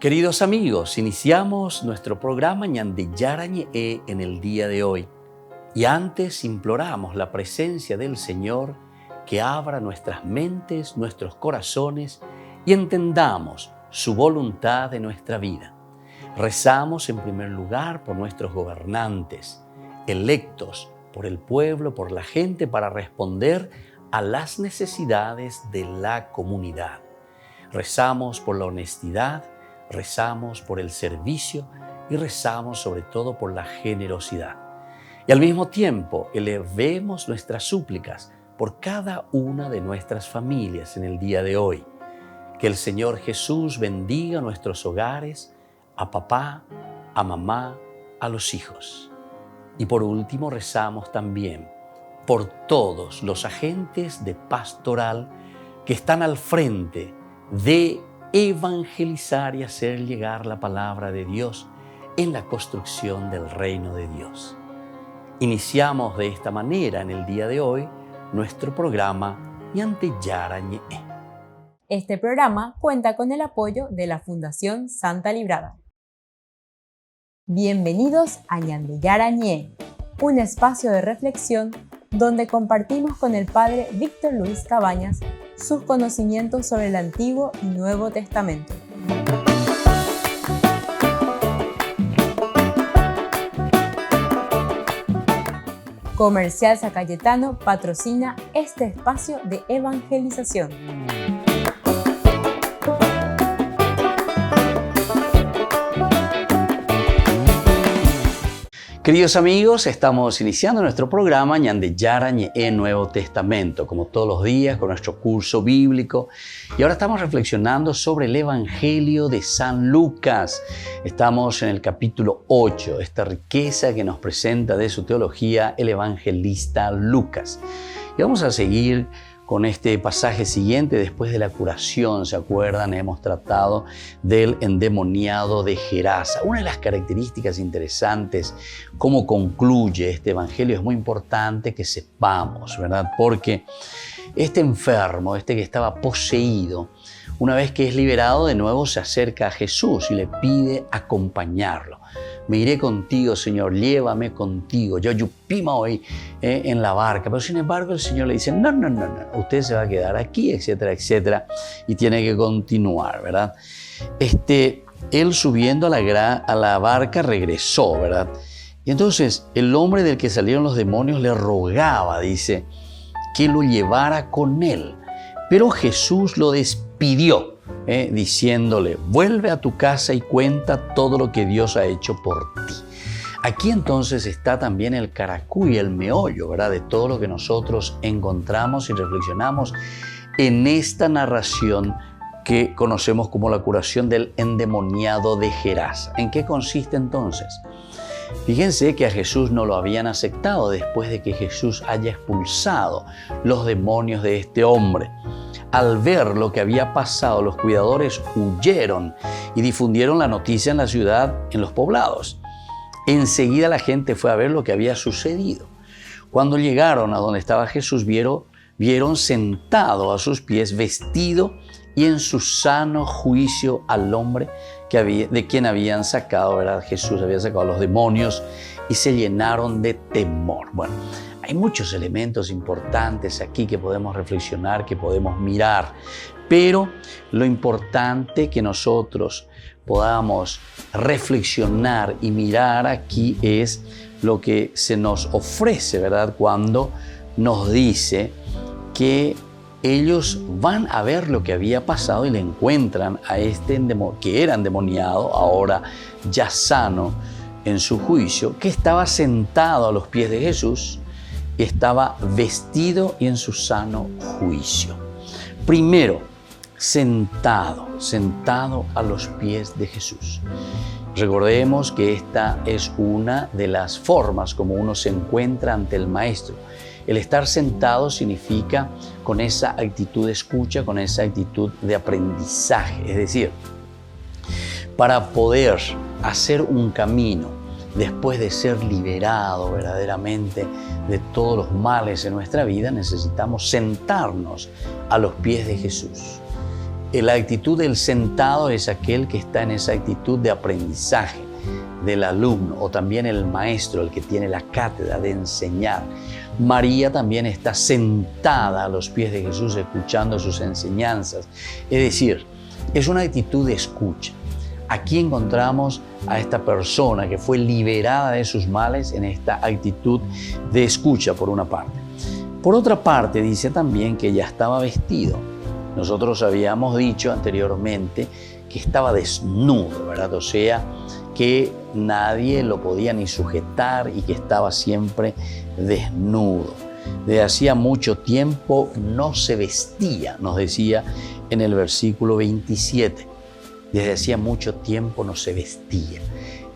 Queridos amigos, iniciamos nuestro programa Ñande Yarañe en el día de hoy. Y antes imploramos la presencia del Señor que abra nuestras mentes, nuestros corazones y entendamos su voluntad de nuestra vida. Rezamos en primer lugar por nuestros gobernantes, electos por el pueblo, por la gente, para responder a las necesidades de la comunidad. Rezamos por la honestidad, rezamos por el servicio y rezamos sobre todo por la generosidad. Y al mismo tiempo elevemos nuestras súplicas por cada una de nuestras familias en el día de hoy. Que el Señor Jesús bendiga nuestros hogares, a papá, a mamá, a los hijos. Y por último rezamos también por todos los agentes de pastoral que están al frente de evangelizar y hacer llegar la palabra de Dios en la construcción del reino de Dios. Iniciamos de esta manera en el día de hoy nuestro programa Ñande Yarañe. Este programa cuenta con el apoyo de la Fundación Santa Librada. Bienvenidos a Ñande Yarañe, un espacio de reflexión donde compartimos con el Padre Víctor Luis Cabañas sus conocimientos sobre el Antiguo y Nuevo Testamento. Comercial San Cayetano patrocina este espacio de evangelización. Queridos amigos, estamos iniciando nuestro programa Ñande Yarañe Nuevo Testamento, como todos los días con nuestro curso bíblico. Y ahora estamos reflexionando sobre el Evangelio de San Lucas. Estamos en el capítulo 8, esta riqueza que nos presenta de su teología el evangelista Lucas. Y vamos a seguir con este pasaje siguiente después de la curación. ¿Se acuerdan? Hemos tratado del endemoniado de Gerasa. Una de las características interesantes, cómo concluye este evangelio, es muy importante que sepamos, ¿verdad? Porque este enfermo, que estaba poseído, una vez que es liberado, de nuevo se acerca a Jesús y le pide acompañarlo. Me iré contigo, Señor, llévame contigo. Yo yupima hoy en la barca. Pero sin embargo el Señor le dice, no, usted se va a quedar aquí, etcétera, etcétera. Y tiene que continuar, ¿verdad? Él subiendo a la barca regresó, ¿verdad? Y entonces el hombre del que salieron los demonios le rogaba, dice, que lo llevara con él. Pero Jesús lo despidió, diciéndole, vuelve a tu casa y cuenta todo lo que Dios ha hecho por ti. Aquí entonces está también el caracuy, el meollo, ¿verdad? De todo lo que nosotros encontramos y reflexionamos en esta narración que conocemos como la curación del endemoniado de Gerasa. ¿En qué consiste entonces? Fíjense que a Jesús no lo habían aceptado después de que Jesús haya expulsado los demonios de este hombre. Al ver lo que había pasado, los cuidadores huyeron y difundieron la noticia en la ciudad, en los poblados. Enseguida la gente fue a ver lo que había sucedido. Cuando llegaron a donde estaba Jesús, vieron sentado a sus pies, vestido y en su sano juicio al hombre de quien habían sacado, ¿verdad? Jesús había sacado a los demonios y se llenaron de temor. Bueno, hay muchos elementos importantes aquí que podemos reflexionar, que podemos mirar, pero lo importante que nosotros podamos reflexionar y mirar aquí es lo que se nos ofrece, ¿verdad? Cuando nos dice que ellos van a ver lo que había pasado y le encuentran a que era endemoniado, ahora ya sano en su juicio, que estaba sentado a los pies de Jesús y estaba vestido y en su sano juicio. Primero, sentado a los pies de Jesús. Recordemos que esta es una de las formas como uno se encuentra ante el Maestro. El estar sentado significa con esa actitud de escucha, con esa actitud de aprendizaje. Es decir, para poder hacer un camino después de ser liberado verdaderamente de todos los males en nuestra vida, necesitamos sentarnos a los pies de Jesús. La actitud del sentado es aquel que está en esa actitud de aprendizaje del alumno, o también el maestro, el que tiene la cátedra de enseñar. María también está sentada a los pies de Jesús escuchando sus enseñanzas. Es decir, es una actitud de escucha. Aquí encontramos a esta persona que fue liberada de sus males en esta actitud de escucha, por una parte. Por otra parte, dice también que ya estaba vestido. Nosotros habíamos dicho anteriormente que estaba desnudo, ¿verdad? O sea, que nadie lo podía ni sujetar y que estaba siempre desnudo. Desde hacía mucho tiempo no se vestía, nos decía en el versículo 27. Desde hacía mucho tiempo no se vestía.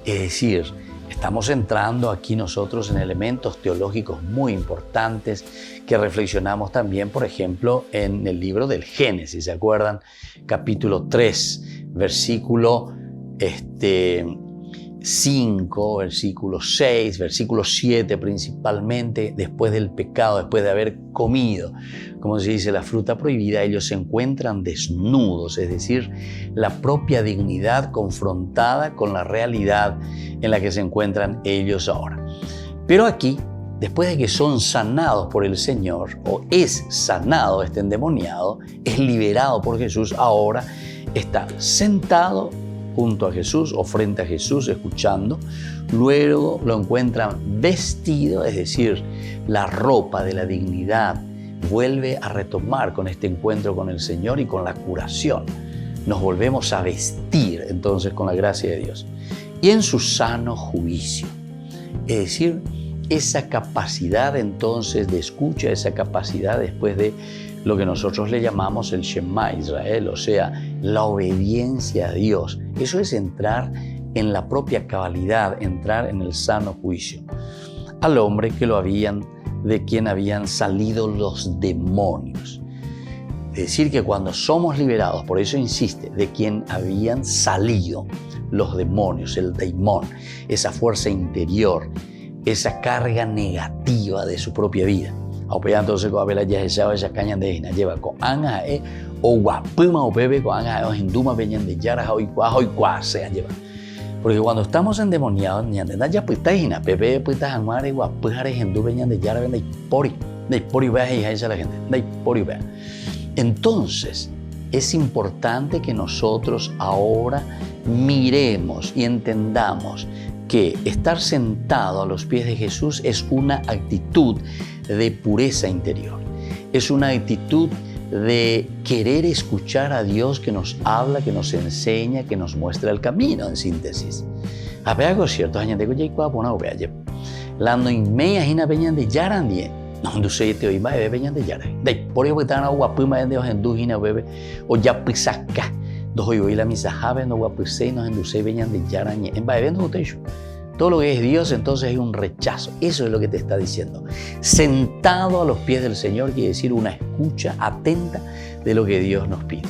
Es decir, estamos entrando aquí nosotros en elementos teológicos muy importantes que reflexionamos también, por ejemplo, en el libro del Génesis. ¿Se acuerdan? Capítulo 3, versículo 5, versículo 6, versículo 7 principalmente. Después del pecado, después de haber comido, como se dice, la fruta prohibida, ellos se encuentran desnudos, es decir, la propia dignidad confrontada con la realidad en la que se encuentran ellos ahora. Pero aquí, después de que son sanados por el Señor, o es sanado este endemoniado, es liberado por Jesús, ahora está sentado junto a Jesús o frente a Jesús escuchando. Luego lo encuentran vestido, es decir, la ropa de la dignidad vuelve a retomar con este encuentro con el Señor y con la curación. Nos volvemos a vestir entonces con la gracia de Dios. Y en su sano juicio, es decir, esa capacidad entonces de escucha, esa capacidad después de lo que nosotros le llamamos el Shema Israel, o sea, la obediencia a Dios. Eso es entrar en la propia cabalidad, entrar en el sano juicio. Al hombre de quien habían salido los demonios. Es decir, que cuando somos liberados, por eso insiste, de quien habían salido los demonios, el daimón, esa fuerza interior, esa carga negativa de su propia vida. Entonces, cuando la ya esa caña de hina lleva con anga o guapima o bebe con anga o hinduma venían de yara o igual se lleva. Porque cuando estamos endemoniados, ya puesta hina, bebe puesta amare guapujare hindú venían de yara ven de pori vea y esa la gente, de pori vea. Entonces, es importante que nosotros ahora miremos y entendamos que estar sentado a los pies de Jesús es una actitud de pureza interior. Es una actitud de querer escuchar a Dios que nos habla, que nos enseña, que nos muestra el camino, en síntesis. Apego cierto, añade que ya una obea ya. Lando inmeya hina veñan de yarandie. No nduse te oima bebe veñan de yara. De por eso están agua puma de hendu hina bebe o ya pisaca. Dos hoy la misa jabe no guapusei no enduse veñan de yarandie. En bebe no te. Todo lo que es Dios entonces es un rechazo. Eso es lo que te está diciendo. Sentado a los pies del Señor quiere decir una escucha atenta de lo que Dios nos pide.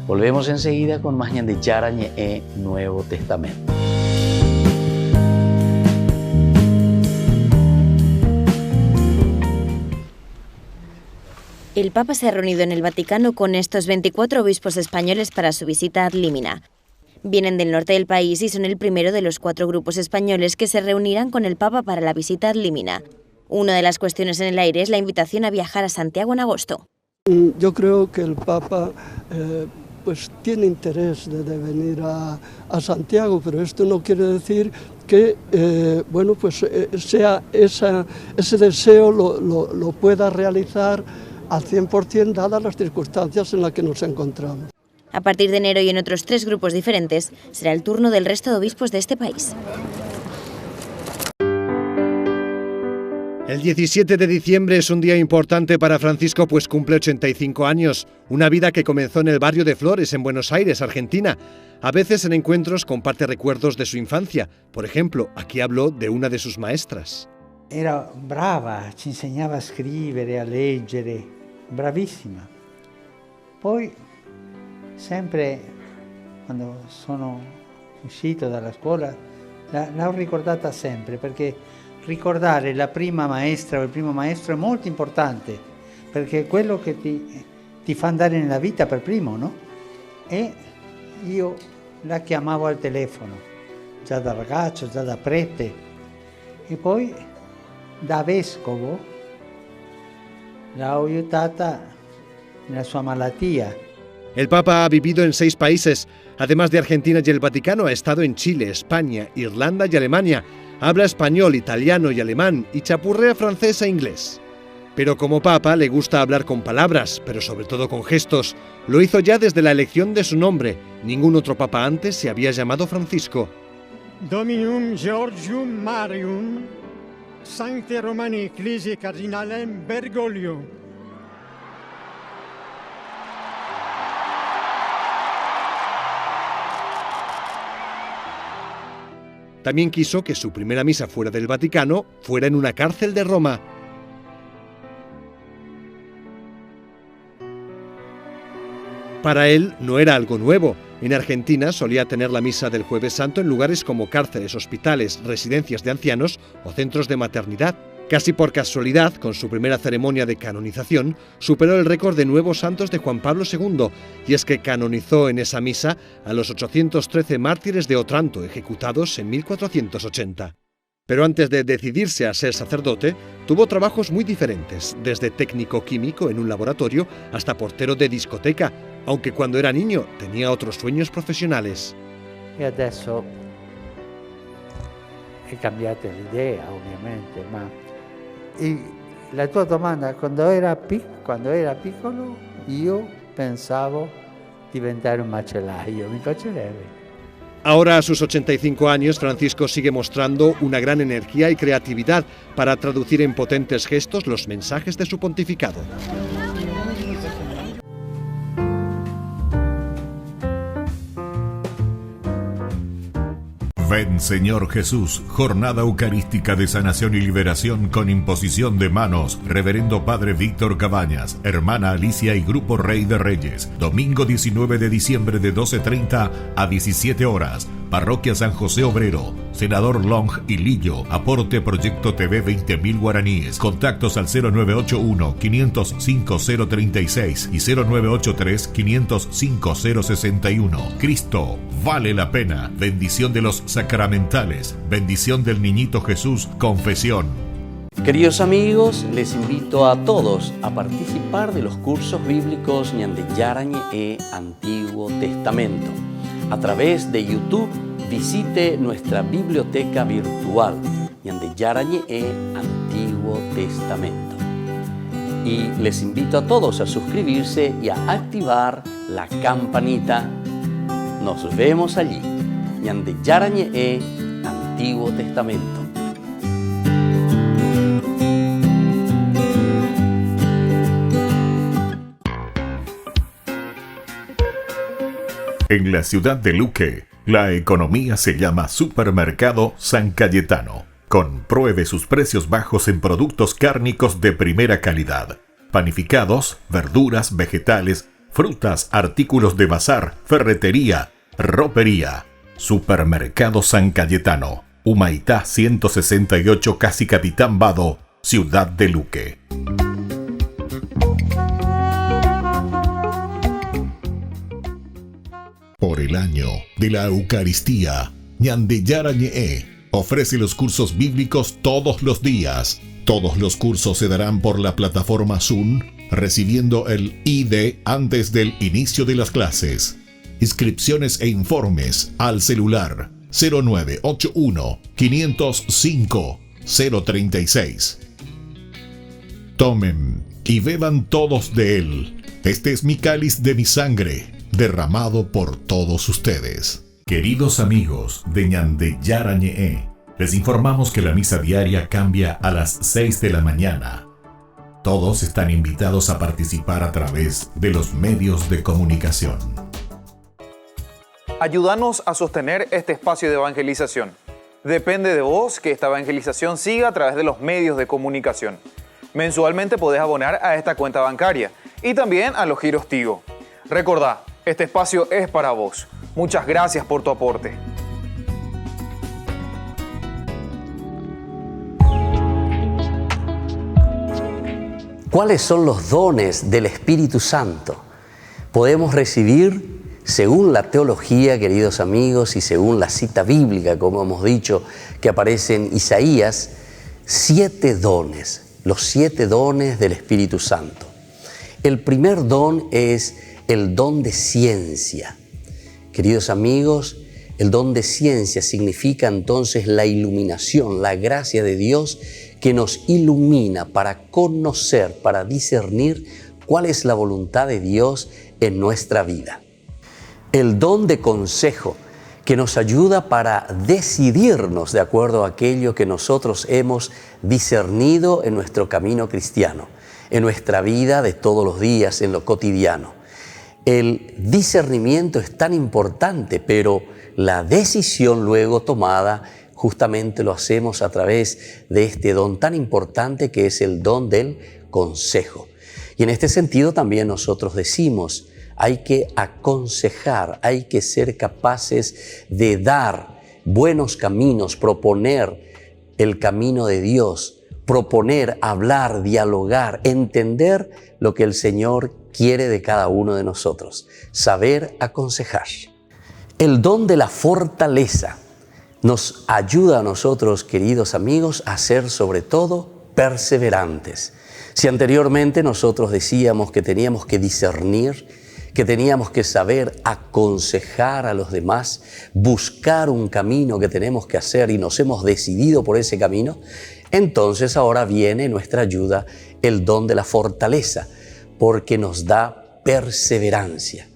Volvemos enseguida con más de Yarañe e Nuevo Testamento. El Papa se ha reunido en el Vaticano con estos 24 obispos españoles para su visita ad limina. Vienen del norte del país y son el primero de los 4 grupos españoles que se reunirán con el Papa para la visita ad limina. Una de las cuestiones en el aire es la invitación a viajar a Santiago en agosto. Yo creo que el Papa pues tiene interés de venir a Santiago, pero esto no quiere decir que sea ese deseo lo pueda realizar al 100% dadas las circunstancias en las que nos encontramos. A partir de enero y en otros 3 grupos diferentes, será el turno del resto de obispos de este país. El 17 de diciembre es un día importante para Francisco, pues cumple 85 años, una vida que comenzó en el barrio de Flores, en Buenos Aires, Argentina. A veces en encuentros comparte recuerdos de su infancia. Por ejemplo, aquí habló de una de sus maestras. Era brava, ci insegnava a scrivere, a leggere, bravissima. Poi, sempre quando sono uscito dalla scuola, l'ho ricordata sempre, perché ricordare la prima maestra o il primo maestro è molto importante, perché è quello che ti fa andare nella vita per primo, no? e io la chiamavo al telefono, già da ragazzo, già da prete, e poi da vescovo l'ho aiutata nella sua malattia. El Papa ha vivido en 6 países. Además de Argentina y el Vaticano, ha estado en Chile, España, Irlanda y Alemania. Habla español, italiano y alemán y chapurrea francés e inglés. Pero como Papa le gusta hablar con palabras, pero sobre todo con gestos. Lo hizo ya desde la elección de su nombre. Ningún otro Papa antes se había llamado Francisco. Dominum Georgium Marium, Sancte Romani Ecclesiae Cardinalem Bergoglio. También quiso que su primera misa fuera del Vaticano fuera en una cárcel de Roma. Para él no era algo nuevo. En Argentina solía tener la misa del Jueves Santo en lugares como cárceles, hospitales, residencias de ancianos o centros de maternidad. Casi por casualidad, con su primera ceremonia de canonización, superó el récord de nuevos santos de Juan Pablo II, y es que canonizó en esa misa a los 813 mártires de Otranto, ejecutados en 1480. Pero antes de decidirse a ser sacerdote, tuvo trabajos muy diferentes, desde técnico químico en un laboratorio hasta portero de discoteca, aunque cuando era niño tenía otros sueños profesionales. E adesso è cambiata l'idea, ovviamente, ma la tua domanda, quando era piccolo io pensavo diventare un macellaio, mi piacerebbe. Ahora, a sus 85 años, Francisco sigue mostrando una gran energía y creatividad para traducir en potentes gestos los mensajes de su pontificado. Ven, Señor Jesús, jornada eucarística de sanación y liberación con imposición de manos. Reverendo Padre Víctor Cabañas, hermana Alicia y Grupo Rey de Reyes. Domingo 19 de diciembre de 12:30 a 17 horas. Parroquia San José Obrero, Senador Long y Lillo. Aporte Proyecto TV 20.000 guaraníes. Contactos al 0981-505-036 y 0983-505-061. Cristo vale la pena. Bendición de los sacramentales. Bendición del Niñito Jesús. Confesión. Queridos amigos, les invito a todos a participar de los cursos bíblicos Ñande Yarañe e Antiguo Testamento. A través de YouTube, visite nuestra biblioteca virtual Ñande Yarañe e Antiguo Testamento. Y les invito a todos a suscribirse y a activar la campanita. Nos vemos allí. Ñande Yarañe e Antiguo Testamento. En la ciudad de Luque, la economía se llama Supermercado San Cayetano. Compruebe sus precios bajos en productos cárnicos de primera calidad. Panificados, verduras, vegetales, frutas, artículos de bazar, ferretería, ropería. Supermercado San Cayetano, Humaitá 168, Casi Capitán Vado, ciudad de Luque. Por el año de la Eucaristía, Ñande Yarañe ofrece los cursos bíblicos todos los días. Todos los cursos se darán por la plataforma Zoom, recibiendo el ID antes del inicio de las clases. Inscripciones e informes al celular 0981-505-036. Tomen y beban todos de él. Este es mi cáliz de mi sangre, derramado por todos ustedes. Queridos amigos de Ñande Yarañe, les informamos que la misa diaria cambia a las 6 de la mañana. Todos están invitados a participar a través de los medios de comunicación. Ayúdanos a sostener este espacio de evangelización. Depende de vos que esta evangelización siga a través de los medios de comunicación. Mensualmente podés abonar a esta cuenta bancaria y también a los giros Tigo. Recordá, este espacio es para vos. Muchas gracias por tu aporte. ¿Cuáles son los dones del Espíritu Santo? Podemos recibir Según la teología, queridos amigos, y según la cita bíblica, como hemos dicho, que aparece en Isaías, 7 dones, los 7 dones del Espíritu Santo. El primer don es el don de ciencia. Queridos amigos, el don de ciencia significa entonces la iluminación, la gracia de Dios que nos ilumina para conocer, para discernir cuál es la voluntad de Dios en nuestra vida. El don de consejo, que nos ayuda para decidirnos de acuerdo a aquello que nosotros hemos discernido en nuestro camino cristiano, en nuestra vida de todos los días, en lo cotidiano. El discernimiento es tan importante, pero la decisión luego tomada justamente lo hacemos a través de este don tan importante que es el don del consejo. Y en este sentido también nosotros decimos, hay que aconsejar, hay que ser capaces de dar buenos caminos, proponer el camino de Dios, proponer, hablar, dialogar, entender lo que el Señor quiere de cada uno de nosotros, saber aconsejar. El don de la fortaleza nos ayuda a nosotros, queridos amigos, a ser sobre todo perseverantes. Si anteriormente nosotros decíamos que teníamos que discernir, que teníamos que saber aconsejar a los demás, buscar un camino que tenemos que hacer y nos hemos decidido por ese camino, entonces ahora viene nuestra ayuda el don de la fortaleza, porque nos da perseverancia.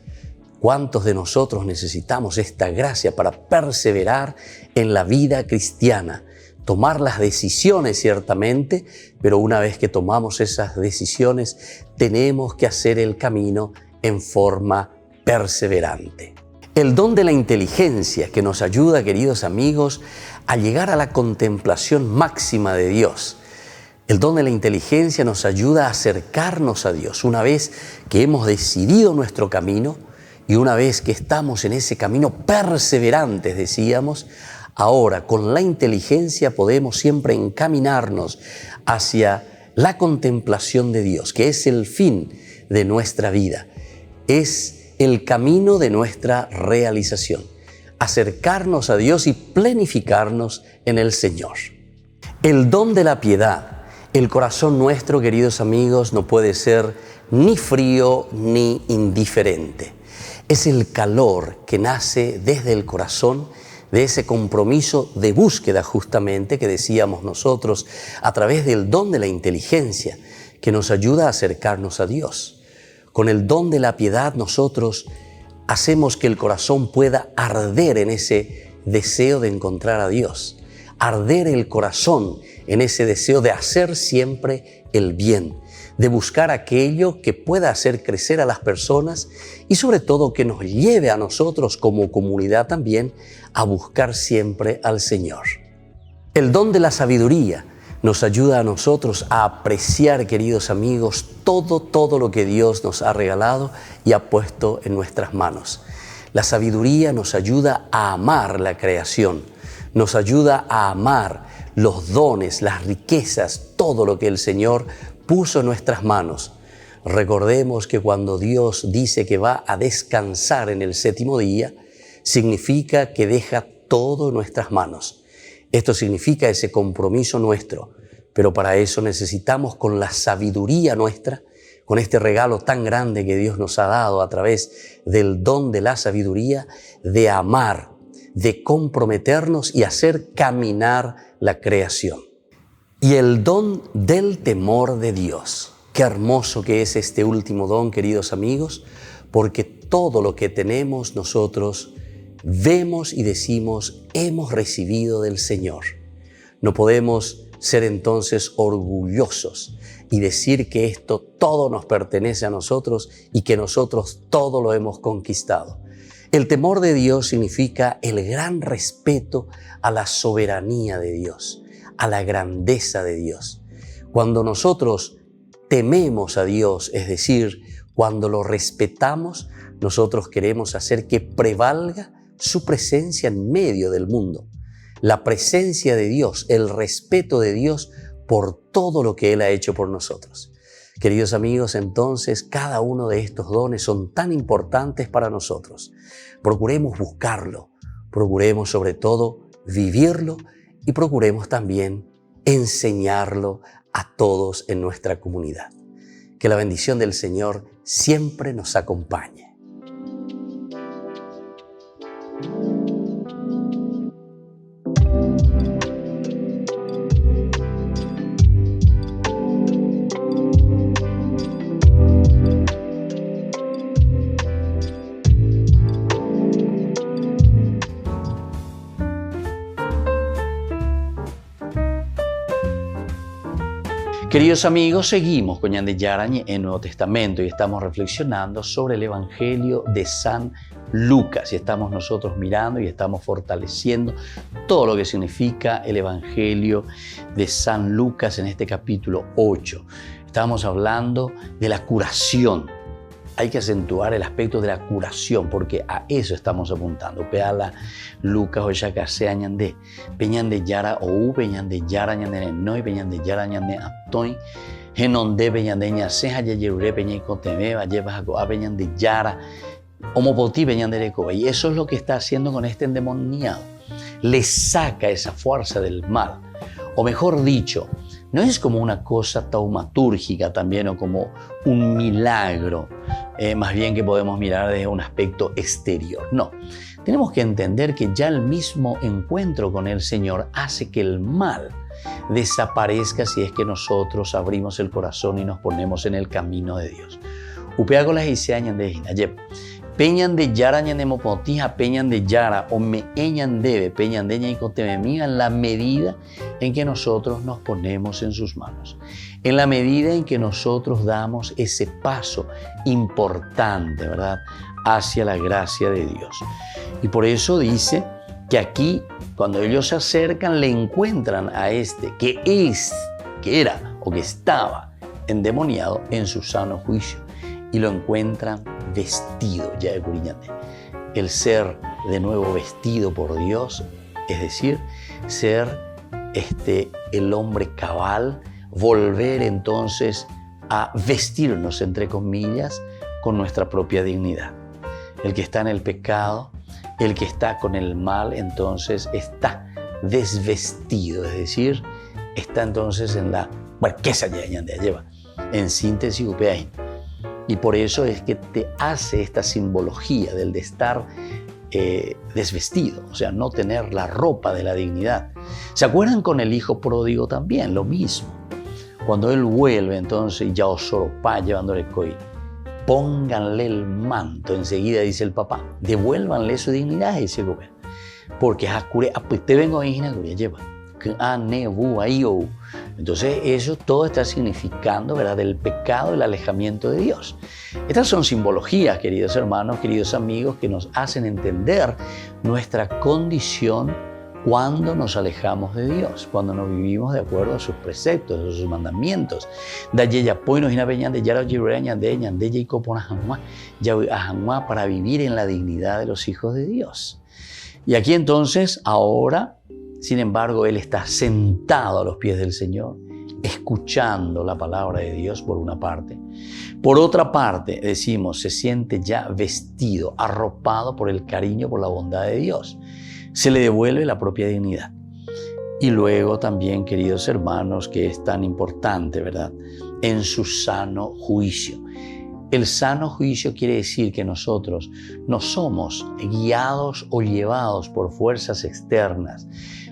¿Cuántos de nosotros necesitamos esta gracia para perseverar en la vida cristiana? Tomar las decisiones ciertamente, pero una vez que tomamos esas decisiones, tenemos que hacer el camino en forma perseverante. El don de la inteligencia que nos ayuda, queridos amigos, a llegar a la contemplación máxima de Dios. El don de la inteligencia nos ayuda a acercarnos a Dios. Una vez que hemos decidido nuestro camino y una vez que estamos en ese camino perseverantes, decíamos, ahora con la inteligencia podemos siempre encaminarnos hacia la contemplación de Dios, que es el fin de nuestra vida. Es el camino de nuestra realización, acercarnos a Dios y planificarnos en el Señor. El don de la piedad. El corazón nuestro, queridos amigos, no puede ser ni frío ni indiferente. Es el calor que nace desde el corazón, de ese compromiso de búsqueda justamente que decíamos nosotros a través del don de la inteligencia que nos ayuda a acercarnos a Dios. Con el don de la piedad nosotros hacemos que el corazón pueda arder en ese deseo de encontrar a Dios, arder el corazón en ese deseo de hacer siempre el bien, de buscar aquello que pueda hacer crecer a las personas y sobre todo que nos lleve a nosotros como comunidad también a buscar siempre al Señor. El don de la sabiduría nos ayuda a nosotros a apreciar, queridos amigos, todo lo que Dios nos ha regalado y ha puesto en nuestras manos. La sabiduría nos ayuda a amar la creación, nos ayuda a amar los dones, las riquezas, todo lo que el Señor puso en nuestras manos. Recordemos que cuando Dios dice que va a descansar en el 7º día, significa que deja todo en nuestras manos. Esto significa ese compromiso nuestro, pero para eso necesitamos con la sabiduría nuestra, con este regalo tan grande que Dios nos ha dado a través del don de la sabiduría, de amar, de comprometernos y hacer caminar la creación. Y el don del temor de Dios. Qué hermoso que es este último don, queridos amigos, porque todo lo que tenemos nosotros vemos y decimos, hemos recibido del Señor. No podemos ser entonces orgullosos y decir que esto todo nos pertenece a nosotros y que nosotros todo lo hemos conquistado. El temor de Dios significa el gran respeto a la soberanía de Dios, a la grandeza de Dios. Cuando nosotros tememos a Dios, es decir, cuando lo respetamos, nosotros queremos hacer que prevalga su presencia en medio del mundo. La presencia de Dios, el respeto de Dios por todo lo que Él ha hecho por nosotros. Queridos amigos, entonces cada uno de estos dones son tan importantes para nosotros. Procuremos buscarlo, procuremos sobre todo vivirlo y procuremos también enseñarlo a todos en nuestra comunidad. Que la bendición del Señor siempre nos acompañe. Queridos amigos, seguimos con Ñande Yarañe en Nuevo Testamento y estamos reflexionando sobre el Evangelio de San Lucas. Y estamos nosotros mirando y estamos fortaleciendo todo lo que significa el Evangelio de San Lucas en este capítulo 8. Estamos hablando de la curación. Hay que acentuar el aspecto de la curación porque a eso estamos apuntando. Peala Lucas o Shakase Ñande, Peñande Yara o Peñande Yara Ñande no y Peñande Yara Ñande Atoy, Genonde Peñande Ñase Hayayure Peña Coteme, Vallevas a Peñande Yara, Homopoti Peñande Recoba. Y eso es lo que está haciendo con este endemoniado. Le saca esa fuerza del mal. O mejor dicho, no es como una cosa taumatúrgica también o como un milagro, más bien que podemos mirar desde un aspecto exterior. No, tenemos que entender que ya el mismo encuentro con el Señor hace que el mal desaparezca si es que nosotros abrimos el corazón y nos ponemos en el camino de Dios. Upeago las iseañan de Hinayep. Peñan de Yara ñanemopotija, peñan de Yara o me eñan debe, peñan de ñaicotemiga en la medida en que nosotros nos ponemos en sus manos. En la medida en que nosotros damos ese paso importante, ¿verdad?, hacia la gracia de Dios. Y por eso dice que aquí, cuando ellos se acercan, le encuentran a este que era o que estaba endemoniado en su sano juicio. Y lo encuentran vestido ya de Curiñante. El ser de nuevo vestido por Dios, es decir, ser el hombre cabal, volver entonces a vestirnos, entre comillas, con nuestra propia dignidad. El que está en el pecado, el que está con el mal, entonces está desvestido, es decir, está entonces en la barquesa de lleva. En síntesis, upeain. Y por eso es que te hace esta simbología del de estar desvestido, o sea, no tener la ropa de la dignidad. ¿Se acuerdan con el hijo pródigo también? Lo mismo. Cuando él vuelve, entonces, ya osoropá llevándole coi, pónganle el manto, enseguida dice el papá, devuélvanle su dignidad a ese gobierno. Porque pues te vengo a lleva. Entonces eso todo está significando, ¿verdad?, el pecado, el alejamiento de Dios. Estas son simbologías, queridos hermanos, queridos amigos, que nos hacen entender nuestra condición cuando nos alejamos de Dios, cuando no vivimos de acuerdo a sus preceptos, a sus mandamientos. Para vivir en la dignidad de los hijos de Dios. Y aquí entonces, ahora, sin embargo, él está sentado a los pies del Señor, escuchando la palabra de Dios por una parte. Por otra parte, decimos, se siente ya vestido, arropado por el cariño, por la bondad de Dios. Se le devuelve la propia dignidad. Y luego también, queridos hermanos, que es tan importante, ¿verdad?, en su sano juicio. El sano juicio quiere decir que nosotros no somos guiados o llevados por fuerzas externas,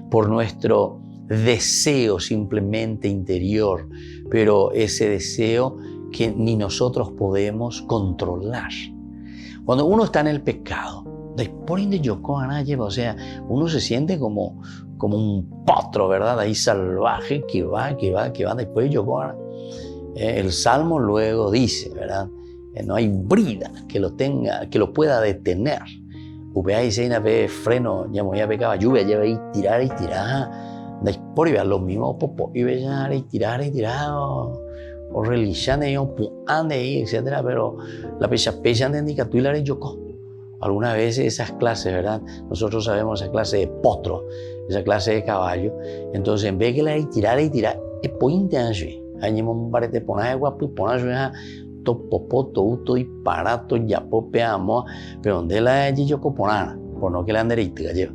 por nuestro deseo simplemente interior, pero ese deseo que ni nosotros podemos controlar. Cuando uno está en el pecado, o sea, uno se siente como un potro, ¿verdad?, ahí salvaje que va, después Yokohana. El Salmo luego dice, ¿verdad?, no hay brida que lo pueda detener. Upea y seina ve freno, ya voy a pecar lluvia, lleva y tirar, después lo mismo popo, y ve y tirar, o religión de ellos, ande, etcétera, pero la pecha de indicatuilar y yoko. Algunas veces esas clases, ¿verdad?, nosotros sabemos esa clase de potro, esa clase de caballo, entonces en vez de la tirar, es pointe allí. Añemo parete ponas de guapo y ponas to popo to y parato ya popeamos, pero donde la yo coponana, por no que la anderita lleva.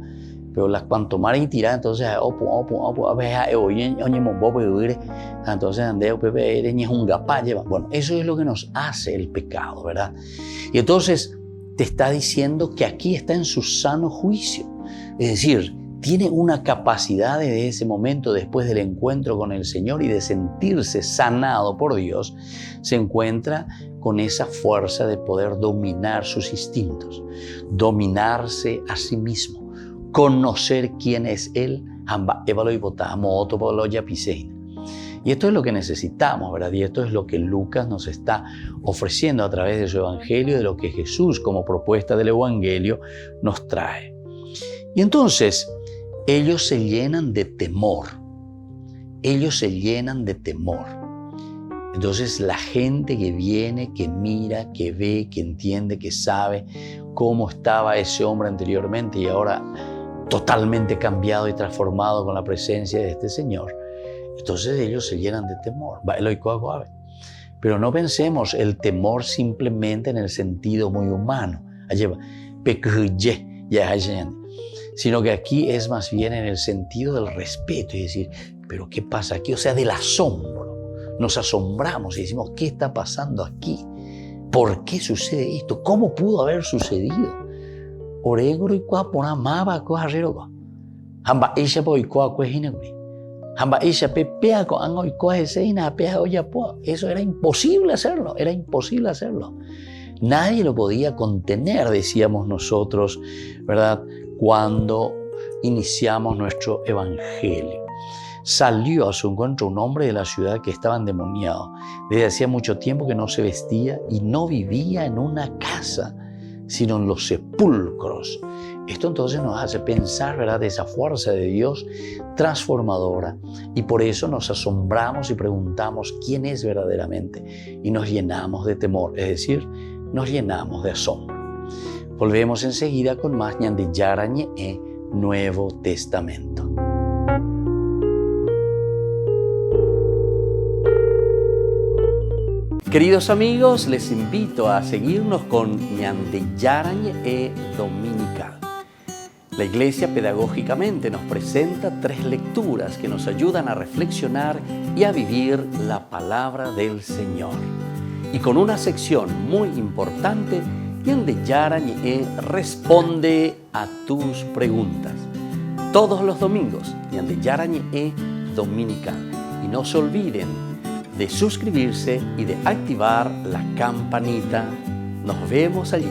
Pero las cuanto más y tirar, entonces a ver oye bobo y entonces andeo pepe eres un gapá lleva. Bueno, eso es lo que nos hace el pecado, ¿verdad? Y entonces te está diciendo que aquí está en su sano juicio, es decir, tiene una capacidad de ese momento después del encuentro con el Señor y de sentirse sanado por Dios, se encuentra con esa fuerza de poder dominar sus instintos, dominarse a sí mismo, conocer quién es Él, y esto es lo que necesitamos, ¿verdad? Y esto es lo que Lucas nos está ofreciendo a través de su Evangelio, de lo que Jesús como propuesta del Evangelio nos trae. Y entonces, ellos se llenan de temor. Ellos se llenan de temor. Entonces, la gente que viene, que mira, que ve, que entiende, que sabe cómo estaba ese hombre anteriormente y ahora totalmente cambiado y transformado con la presencia de este Señor, entonces ellos se llenan de temor. Pero no pensemos el temor simplemente en el sentido muy humano, sino que aquí es más bien en el sentido del respeto, es decir, ¿pero qué pasa aquí? O sea, del asombro. Nos asombramos y decimos, ¿qué está pasando aquí? ¿Por qué sucede esto? ¿Cómo pudo haber sucedido? Oregro y cuapona maba cojarero. Hamba ella por cuacuejinagui. Eso era imposible hacerlo, Nadie lo podía contener, decíamos nosotros, ¿verdad? Cuando iniciamos nuestro evangelio. Salió a su encuentro un hombre de la ciudad que estaba endemoniado. Desde hacía mucho tiempo que no se vestía y no vivía en una casa, sino en los sepulcros. Esto entonces nos hace pensar, ¿verdad?, de esa fuerza de Dios transformadora, y por eso nos asombramos y preguntamos quién es verdaderamente y nos llenamos de temor, es decir, nos llenamos de asombro. Volvemos enseguida con más Ñande Yarañe Nuevo Testamento. Queridos amigos, les invito a seguirnos con Ñande Yarañe Dominical. La Iglesia pedagógicamente nos presenta 3 lecturas que nos ayudan a reflexionar y a vivir la palabra del Señor. Y con una sección muy importante, Ñande Yarañe responde a tus preguntas. Todos los domingos, Ñande Yarañe Dominical. Y no se olviden de suscribirse y de activar la campanita. Nos vemos allí.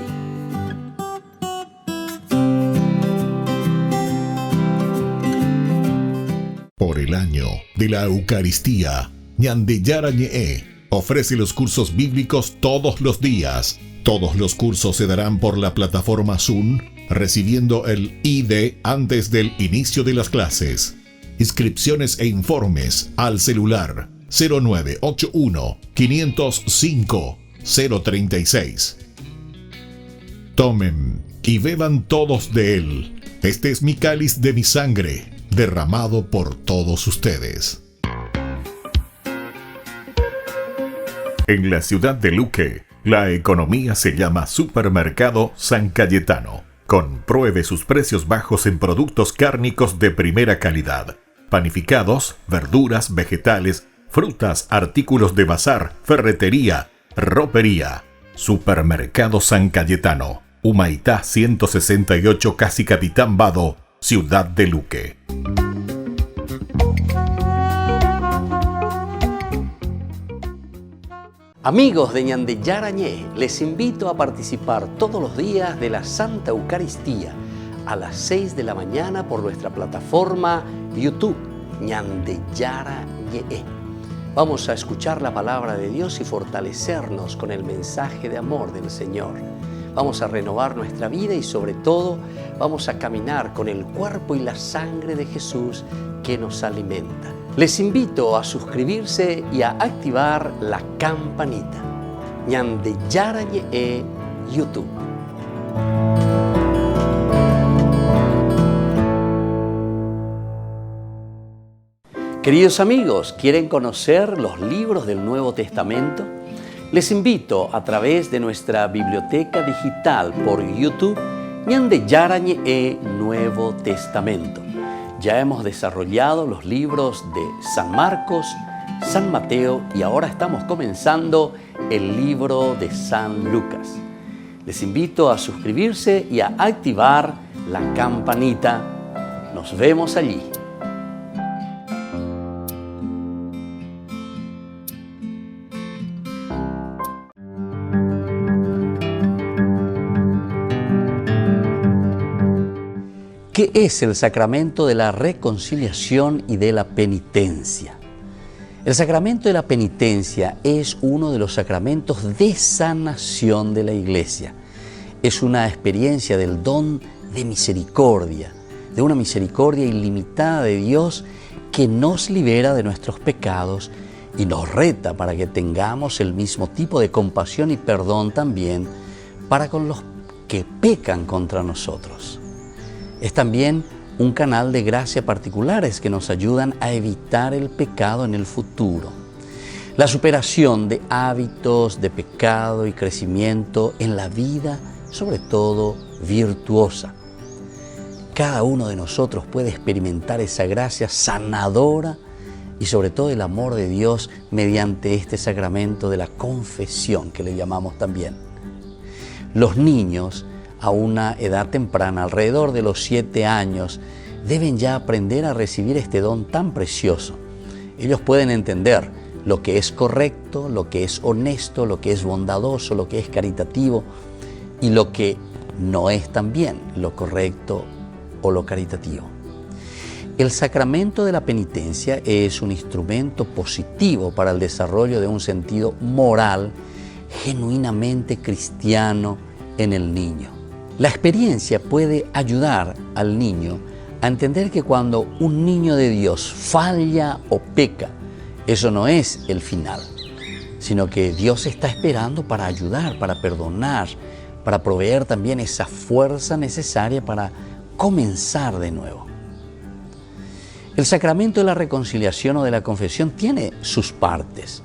Por el año de la Eucaristía, Ñande Yarañe ofrece los cursos bíblicos todos los días. Todos los cursos se darán por la plataforma Zoom, recibiendo el ID antes del inicio de las clases. Inscripciones e informes al celular 0981 505 036. Tomen y beban todos de él. Este es mi cáliz de mi sangre, derramado por todos ustedes. En la ciudad de Luque, la economía se llama Supermercado San Cayetano. Compruebe sus precios bajos en productos cárnicos de primera calidad. Panificados, verduras, vegetales, frutas, artículos de bazar, ferretería, ropería. Supermercado San Cayetano, Humaitá 168, Casi Capitán Vado, Ciudad de Luque. Amigos de Ñande Yarañe, les invito a participar todos los días de la Santa Eucaristía a las 6 de la mañana por nuestra plataforma YouTube, Ñande Yarañe. Vamos a escuchar la palabra de Dios y fortalecernos con el mensaje de amor del Señor. Vamos a renovar nuestra vida y sobre todo vamos a caminar con el cuerpo y la sangre de Jesús que nos alimenta. Les invito a suscribirse y a activar la campanita. Ñande Yarañe YouTube. Queridos amigos, ¿quieren conocer los libros del Nuevo Testamento? Les invito a través de nuestra biblioteca digital por YouTube, Ñande Yarañe Nuevo Testamento. Ya hemos desarrollado los libros de San Marcos, San Mateo y ahora estamos comenzando el libro de San Lucas. Les invito a suscribirse y a activar la campanita. Nos vemos allí. ¿Qué es el sacramento de la reconciliación y de la penitencia? El sacramento de la penitencia es uno de los sacramentos de sanación de la Iglesia. Es una experiencia del don de misericordia, de una misericordia ilimitada de Dios que nos libera de nuestros pecados y nos reta para que tengamos el mismo tipo de compasión y perdón también para con los que pecan contra nosotros. Es también un canal de gracia particulares que nos ayudan a evitar el pecado en el futuro. La superación de hábitos de pecado y crecimiento en la vida, sobre todo virtuosa. Cada uno de nosotros puede experimentar esa gracia sanadora y sobre todo el amor de Dios mediante este sacramento de la confesión que le llamamos también. Los niños a una edad temprana, alrededor de los 7 años, deben ya aprender a recibir este don tan precioso. Ellos pueden entender lo que es correcto, lo que es honesto, lo que es bondadoso, lo que es caritativo y lo que no es también lo correcto o lo caritativo. El sacramento de la penitencia es un instrumento positivo para el desarrollo de un sentido moral genuinamente cristiano en el niño. La experiencia puede ayudar al niño a entender que cuando un niño de Dios falla o peca, eso no es el final, sino que Dios está esperando para ayudar, para perdonar, para proveer también esa fuerza necesaria para comenzar de nuevo. El sacramento de la reconciliación o de la confesión tiene sus partes.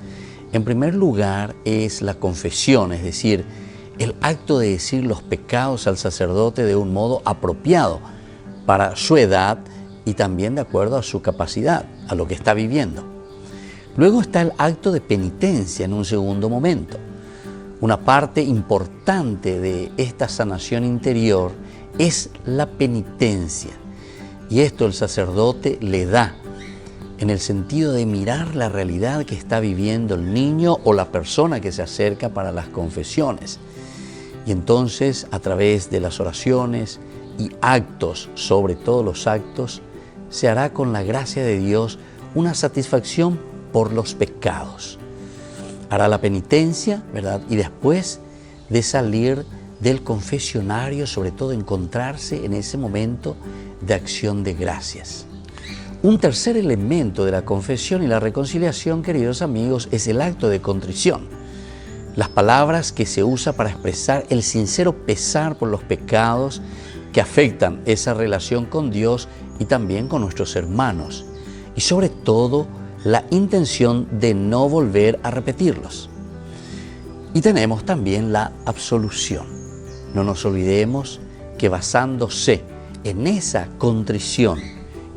En primer lugar es la confesión, es decir, el acto de decir los pecados al sacerdote de un modo apropiado para su edad y también de acuerdo a su capacidad, a lo que está viviendo. Luego está el acto de penitencia en un segundo momento. Una parte importante de esta sanación interior es la penitencia. Y esto el sacerdote le da en el sentido de mirar la realidad que está viviendo el niño o la persona que se acerca para las confesiones. Y entonces, a través de las oraciones y actos, sobre todo los actos, se hará con la gracia de Dios una satisfacción por los pecados. Hará la penitencia, ¿verdad? Y después de salir del confesionario, sobre todo encontrarse en ese momento de acción de gracias. Un tercer elemento de la confesión y la reconciliación, queridos amigos, es el acto de contrición. Las palabras que se usa para expresar el sincero pesar por los pecados que afectan esa relación con Dios y también con nuestros hermanos. Y sobre todo, la intención de no volver a repetirlos. Y tenemos también la absolución. No nos olvidemos que basándose en esa contrición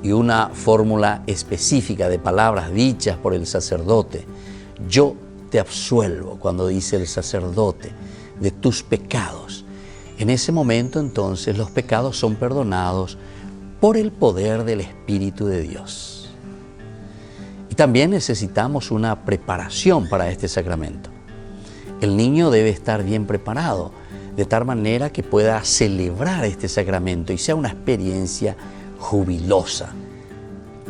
y una fórmula específica de palabras dichas por el sacerdote, yo te absuelvo, cuando dice el sacerdote, de tus pecados. En ese momento entonces los pecados son perdonados por el poder del Espíritu de Dios. Y también necesitamos una preparación para este sacramento. El niño debe estar bien preparado, de tal manera que pueda celebrar este sacramento y sea una experiencia jubilosa.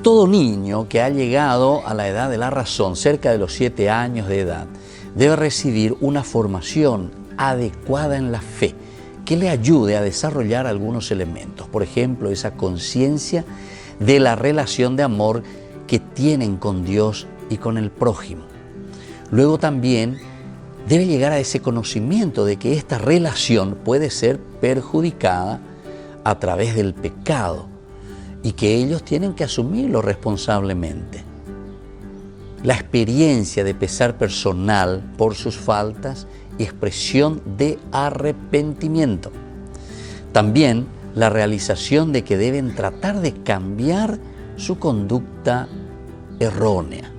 Todo niño que ha llegado a la edad de la razón, cerca de los 7 años de edad, debe recibir una formación adecuada en la fe que le ayude a desarrollar algunos elementos. Por ejemplo, esa conciencia de la relación de amor que tienen con Dios y con el prójimo. Luego también debe llegar a ese conocimiento de que esta relación puede ser perjudicada a través del pecado y que ellos tienen que asumirlo responsablemente. la experiencia de pesar personal por sus faltas y expresión de arrepentimiento. También la realización de que deben tratar de cambiar su conducta errónea.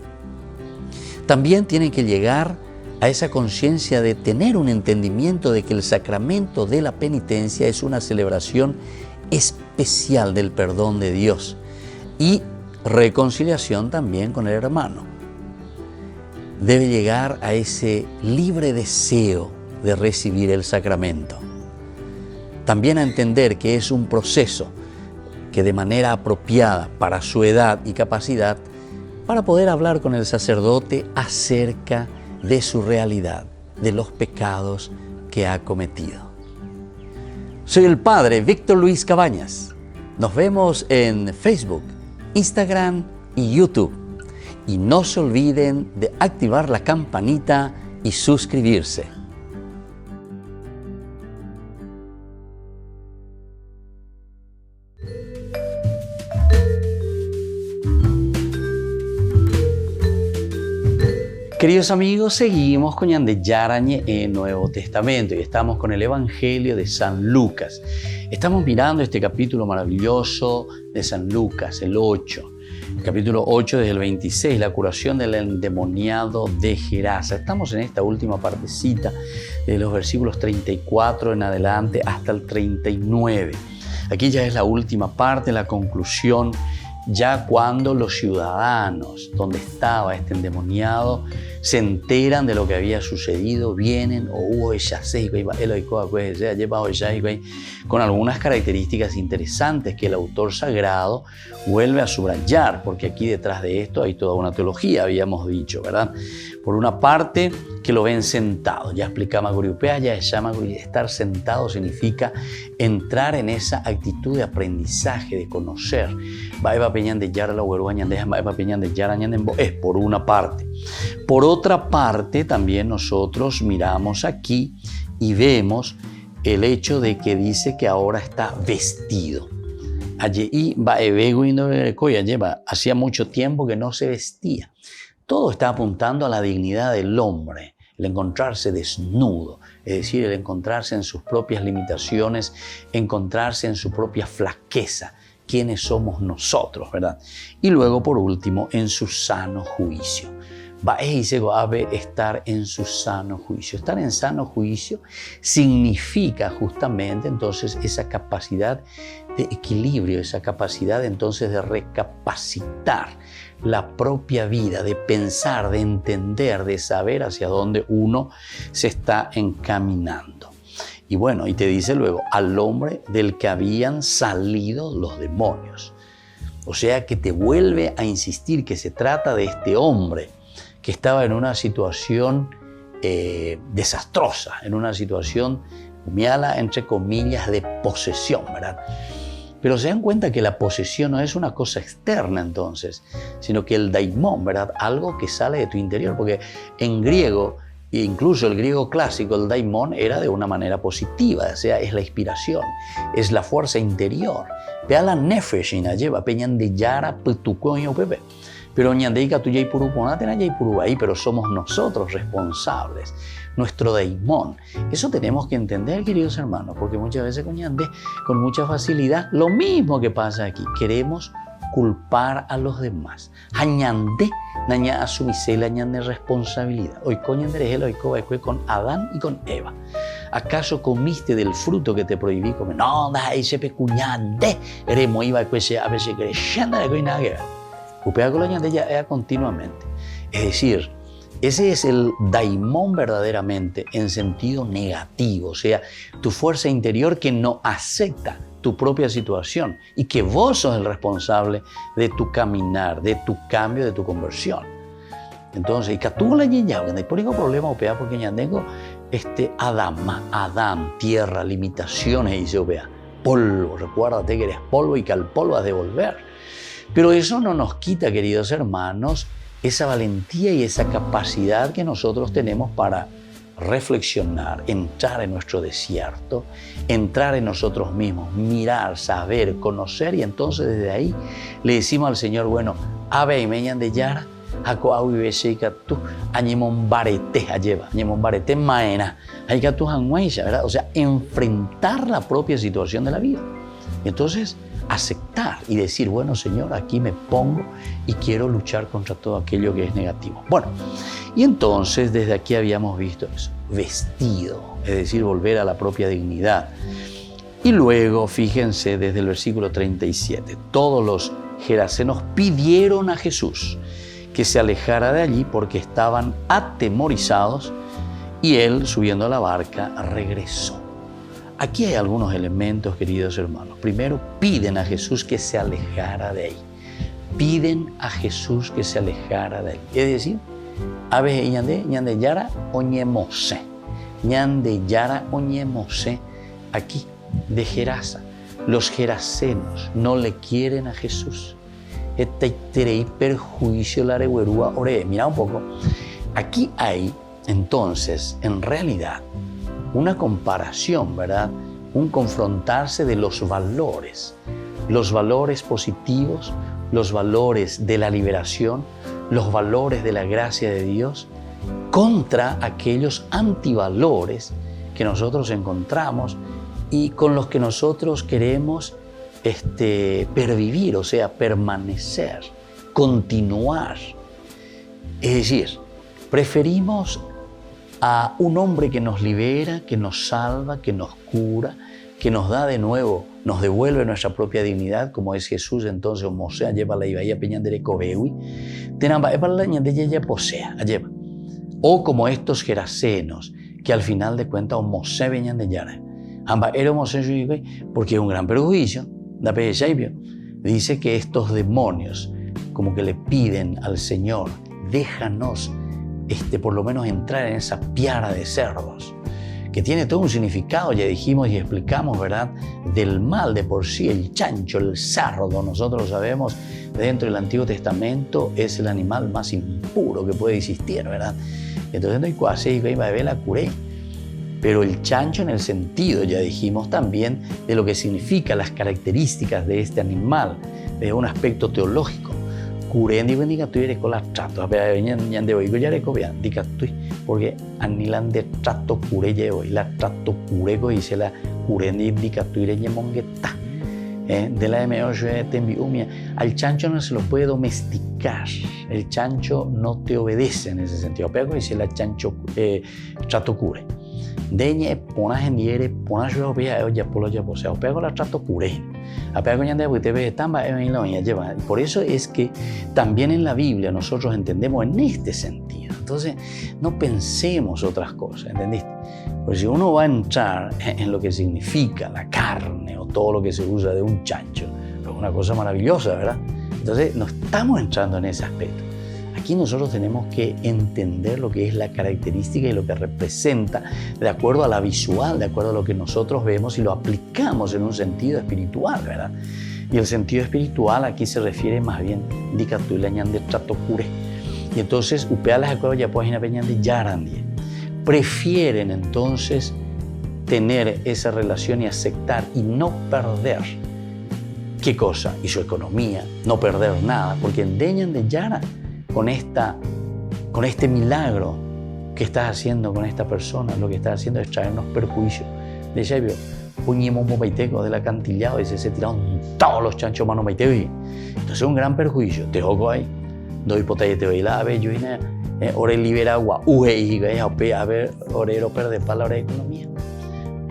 También tienen que llegar a esa conciencia de tener un entendimiento de que el sacramento de la penitencia es una celebración especial del perdón de Dios y reconciliación también con el hermano. Debe llegar a ese libre deseo de recibir el sacramento. También a entender que es un proceso que de manera apropiada para su edad y capacidad, para poder hablar con el sacerdote acerca de su realidad, de los pecados que ha cometido. Soy el Padre Víctor Luis Cabañas. Nos vemos en Facebook, Instagram y YouTube. Y no se olviden de activar la campanita y suscribirse. Queridos amigos, seguimos con Ñande Yarañe en Nuevo Testamento y estamos con el Evangelio de San Lucas. Estamos mirando este capítulo maravilloso de San Lucas, el 8. El capítulo 8 desde el 26, la curación del endemoniado de Gerasa. Estamos en esta última partecita de los versículos 34 en adelante hasta el 39. Aquí ya es la última parte, la conclusión, ya cuando los ciudadanos donde estaba este endemoniado se enteran de lo que había sucedido, vienen con algunas características interesantes que el autor sagrado vuelve a subrayar, porque aquí detrás de esto hay toda una teología, habíamos dicho, ¿verdad? Por una parte, que lo ven sentado. Ya explicaba Guriupea, ya se llama estar sentado significa entrar en esa actitud de aprendizaje, de conocer. Es por una parte. Por otra parte, también nosotros miramos aquí y vemos el hecho de que dice que ahora está vestido. Hacía mucho tiempo que no se vestía. Todo está apuntando a la dignidad del hombre, el encontrarse desnudo, es decir, el encontrarse en sus propias limitaciones, encontrarse en su propia flaqueza, quiénes somos nosotros, ¿verdad? Y luego, por último, en su sano juicio. Estar en su sano juicio. Estar en sano juicio significa justamente entonces esa capacidad de equilibrio, esa capacidad entonces de recapacitar la propia vida, de pensar, de entender, de saber hacia dónde uno se está encaminando. Y bueno, y te dice luego, al hombre del que habían salido los demonios. O sea que te vuelve a insistir que se trata de este hombre que estaba en una situación desastrosa, en una situación, entre comillas, de posesión, ¿verdad? Pero se dan cuenta que la posesión no es una cosa externa entonces, sino que el daimón, ¿verdad? Algo que sale de tu interior, porque en griego, incluso el griego clásico, el daimón era de una manera positiva, o sea, es la inspiración, es la fuerza interior. Vea la nefesh, lleva peñan de yara, petucoño, pepe. Pero pero somos nosotros responsables, nuestro daimón. Eso tenemos que entender, queridos hermanos, porque muchas veces con mucha facilidad, lo mismo que pasa aquí, queremos culpar a los demás. Hañande, naña asumise la ñande responsabilidad. Hoy con Adán y con Eva. ¿Acaso comiste del fruto que te prohibí comer? No, da ese pecuñande, eremo iba a veces creyendo de que nada que ver. Upea con la ñande ya continuamente. Es decir, ese es el daimón verdaderamente en sentido negativo, o sea, tu fuerza interior que no acepta tu propia situación y que vos sos el responsable de tu caminar, de tu cambio, de tu conversión. Entonces, y que tú la ñeña, cuando hay por ningún problema, opea, porque ya tengo Adán, tierra, limitaciones, dice opea, polvo, recuérdate que eres polvo y que al polvo has de volver. Pero eso no nos quita, queridos hermanos, esa valentía y esa capacidad que nosotros tenemos para reflexionar, entrar en nuestro desierto, entrar en nosotros mismos, mirar, saber, conocer, y entonces desde ahí le decimos al Señor, bueno, ave y meñan de yara, Hako awibeseika tu añemon barete maena. Hay que tu hanguaisha, ¿verdad? O sea, enfrentar la propia situación de la vida. Entonces, aceptar y decir, bueno, Señor, aquí me pongo y quiero luchar contra todo aquello que es negativo. Bueno, y entonces desde aquí habíamos visto eso, vestido, es decir, volver a la propia dignidad. Y luego, fíjense, desde el versículo 37, todos los gerasenos pidieron a Jesús que se alejara de allí porque estaban atemorizados y él, subiendo a la barca, regresó. Aquí hay algunos elementos, queridos hermanos. Primero, piden a Jesús que se alejara de ahí. Piden a Jesús que se alejara de ahí. Es decir, a veces ñande yara oñemose. Ñande yara oñemose. Aquí, de Gerasa. Los gerasenos no le quieren a Jesús. Este perjuicio la reguerúa ore. Mira un poco. Aquí hay, entonces, en realidad, una comparación, ¿verdad? Un confrontarse de los valores positivos, los valores de la liberación, los valores de la gracia de Dios, contra aquellos antivalores que nosotros encontramos y con los que nosotros queremos pervivir, o sea, permanecer, continuar. Es decir, preferimos a un hombre que nos libera, que nos salva, que nos cura, que nos da de nuevo, nos devuelve nuestra propia dignidad, como es Jesús. Entonces, Mosea lleva la ibaya peñandere cobewi, tenamba epala ñandeye posea, lleva. O como estos gerasenos, que al final de cuentas, Mosea veñan de yara. Amba era Mosea porque es un gran perjuicio. Da dice que estos demonios, como que le piden al Señor, déjanos por lo menos entrar en esa piara de cerdos, que tiene todo un significado, ya dijimos y explicamos, ¿verdad? Del mal de por sí, el chancho, el cerdo, nosotros sabemos, dentro del Antiguo Testamento es el animal más impuro que puede existir, ¿verdad? Entonces no hay cuase y va a ver la curé. Pero el chancho en el sentido, ya dijimos también, de lo que significa las características de este animal, de un aspecto teológico. Curendi bendiga tú eres con las tratos, vean de hoy ya recobian, diga tú, porque anilan de trato cure llevo y la trato cure y se la curendi diga tú eres yemongueta. De la M8 te enviumia. Al chancho no se lo puede domesticar. El chancho no te obedece en ese sentido. Pero dice la chancho trato cure. Deñe ponas en diere ponas yo vea ya por los ya poseo pego la trato cure apego ñande porque ve tamba en la oña lleva. Por eso es que también en la Biblia nosotros entendemos en este sentido. Entonces no pensemos otras cosas, ¿entendiste? Porque si uno va a entrar en lo que significa la carne o todo lo que se usa de un chancho, es una cosa maravillosa, ¿verdad? Entonces no estamos entrando en ese aspecto. Aquí nosotros tenemos que entender lo que es la característica y lo que representa de acuerdo a la visual, de acuerdo a lo que nosotros vemos y lo aplicamos en un sentido espiritual, ¿verdad? Y el sentido espiritual aquí se refiere más bien, indica tú le de trato cure. Y entonces, upealas acuerdo ya pues de yarandie. Prefieren entonces tener esa relación y aceptar y no perder. ¿Qué cosa? Y su economía, no perder nada, porque endeñan de yara con este milagro que estás haciendo con esta persona, lo que estás haciendo es traernos perjuicio. De ya vio, puñemos mopaiteco del acantilado y se tiraron todos los chanchos mano maiteo. Entonces un gran perjuicio. Te joco ahí, doy potaya te doy la ave, yo ore libera agua, a ver, orero perde palabra de economía.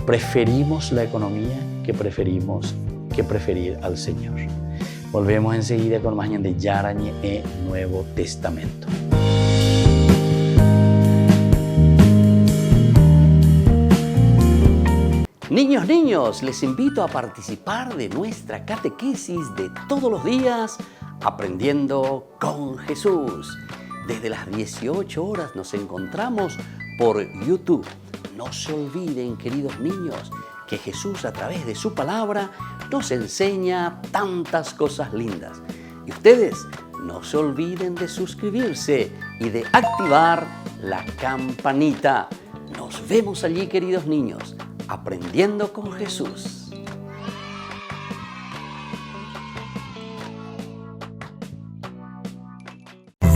Preferimos la economía que preferir al Señor. Volvemos enseguida con más de Yarañe e Nuevo Testamento. Niños, les invito a participar de nuestra catequesis de todos los días, Aprendiendo con Jesús. Desde las 18 horas nos encontramos por YouTube. No se olviden, queridos niños, que Jesús a través de su palabra nos enseña tantas cosas lindas. Y ustedes no se olviden de suscribirse y de activar la campanita. Nos vemos allí, queridos niños, aprendiendo con Jesús.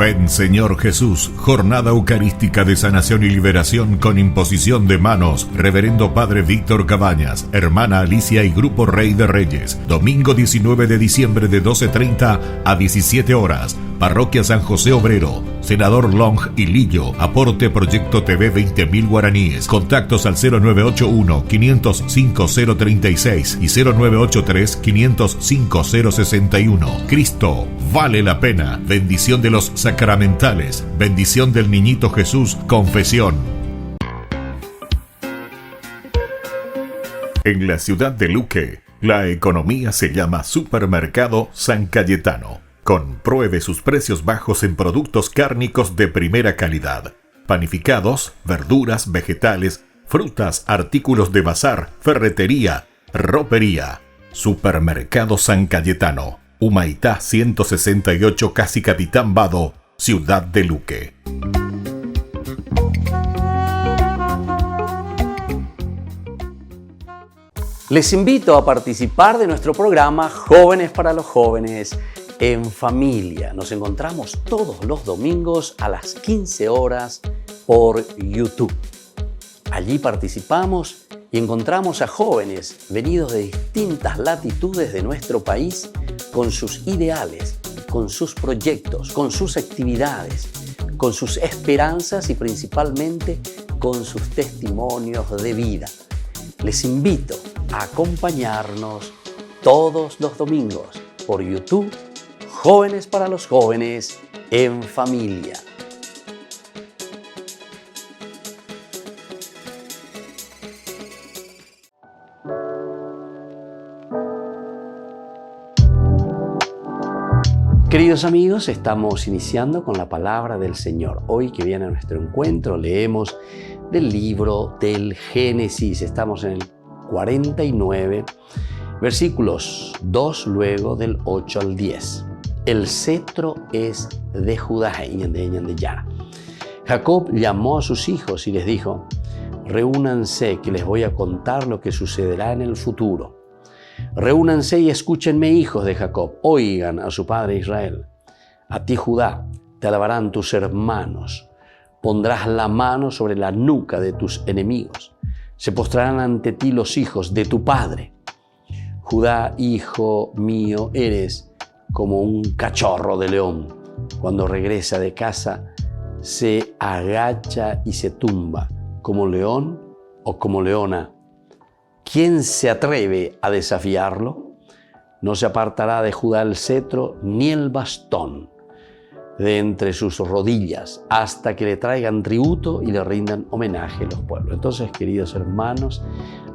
Ven Señor Jesús, jornada eucarística de sanación y liberación con imposición de manos, Reverendo Padre Víctor Cabañas, Hermana Alicia y Grupo Rey de Reyes, domingo 19 de diciembre de 12:30 a 17 horas, Parroquia San José Obrero, Senador Long y Lillo, aporte Proyecto TV 20.000 guaraníes, contactos al 0981-505-036 y 0983-505-061. Cristo vale la pena, bendición de los sacramentales, bendición del Niñito Jesús, confesión. En la ciudad de Luque, la economía se llama Supermercado San Cayetano. Compruebe sus precios bajos en productos cárnicos de primera calidad. Panificados, verduras, vegetales, frutas, artículos de bazar, ferretería, ropería. Supermercado San Cayetano. Humaitá 168, Casi Capitán Vado, Ciudad de Luque. Les invito a participar de nuestro programa Jóvenes para los Jóvenes en Familia. Nos encontramos todos los domingos a las 15 horas por YouTube. Allí participamos y encontramos a jóvenes venidos de distintas latitudes de nuestro país con sus ideales, con sus proyectos, con sus actividades, con sus esperanzas y principalmente con sus testimonios de vida. Les invito a acompañarnos todos los domingos por YouTube, Jóvenes para los Jóvenes en Familia. Queridos amigos, estamos iniciando con la palabra del Señor. Hoy que viene a nuestro encuentro leemos del libro del Génesis. Estamos en el 49, versículos 2 luego del 8 al 10. El cetro es de Judá. Jacob llamó a sus hijos y les dijo: reúnanse, que les voy a contar lo que sucederá en el futuro. Reúnanse y escúchenme, hijos de Jacob, oigan a su padre Israel. A ti, Judá, te alabarán tus hermanos. Pondrás la mano sobre la nuca de tus enemigos. Se postrarán ante ti los hijos de tu padre. Judá, hijo mío, eres como un cachorro de león. Cuando regresa de casa, se agacha y se tumba, como león o como leona. ¿Quién se atreve a desafiarlo? No se apartará de Judá el cetro ni el bastón de entre sus rodillas, hasta que le traigan tributo y le rindan homenaje los pueblos. Entonces, queridos hermanos,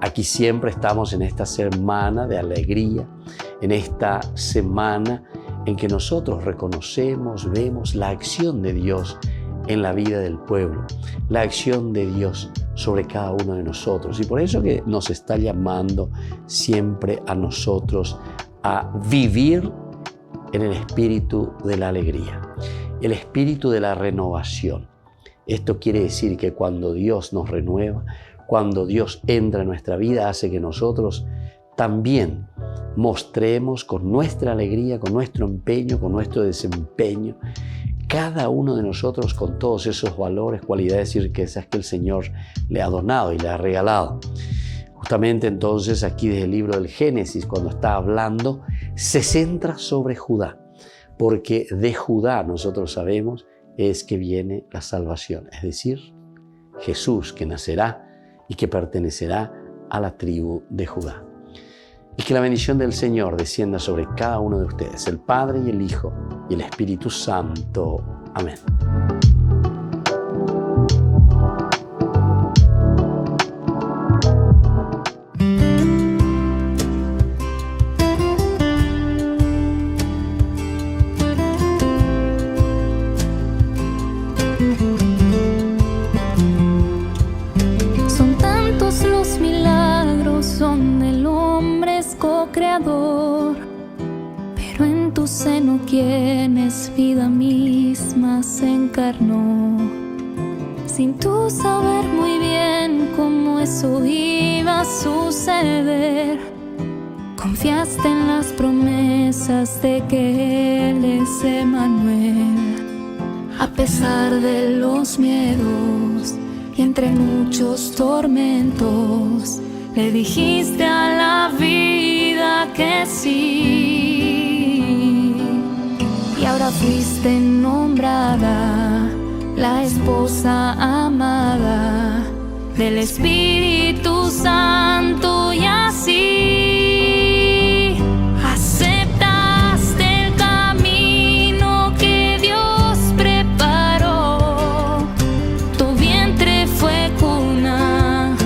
aquí siempre estamos en esta semana de alegría, en esta semana en que nosotros reconocemos, vemos la acción de Dios en la vida del pueblo, la acción de Dios sobre cada uno de nosotros. Y por eso que nos está llamando siempre a nosotros a vivir en el espíritu de la alegría, el espíritu de la renovación. Esto quiere decir que cuando Dios nos renueva, cuando Dios entra en nuestra vida, hace que nosotros también mostremos con nuestra alegría, con nuestro empeño, con nuestro desempeño, cada uno de nosotros con todos esos valores, cualidades y riquezas que el Señor le ha donado y le ha regalado. Justamente entonces aquí desde el libro del Génesis, cuando está hablando, se centra sobre Judá, porque de Judá nosotros sabemos es que viene la salvación, es decir, Jesús, que nacerá y que pertenecerá a la tribu de Judá. Y que la bendición del Señor descienda sobre cada uno de ustedes, el Padre y el Hijo y el Espíritu Santo. Amén. Son tantos los milagros donde el hombre es co-creador, pero en tu seno quien es vida misma se encarnó. Sin tú saber muy bien cómo eso iba a suceder, confiaste en las promesas de que Él es Emmanuel. a pesar de los miedos y entre muchos tormentos, le dijiste a la vida que sí. Y ahora fuiste nombrada la esposa amada del Espíritu Santo, y así aceptaste el camino que Dios preparó. Tu vientre fue cuna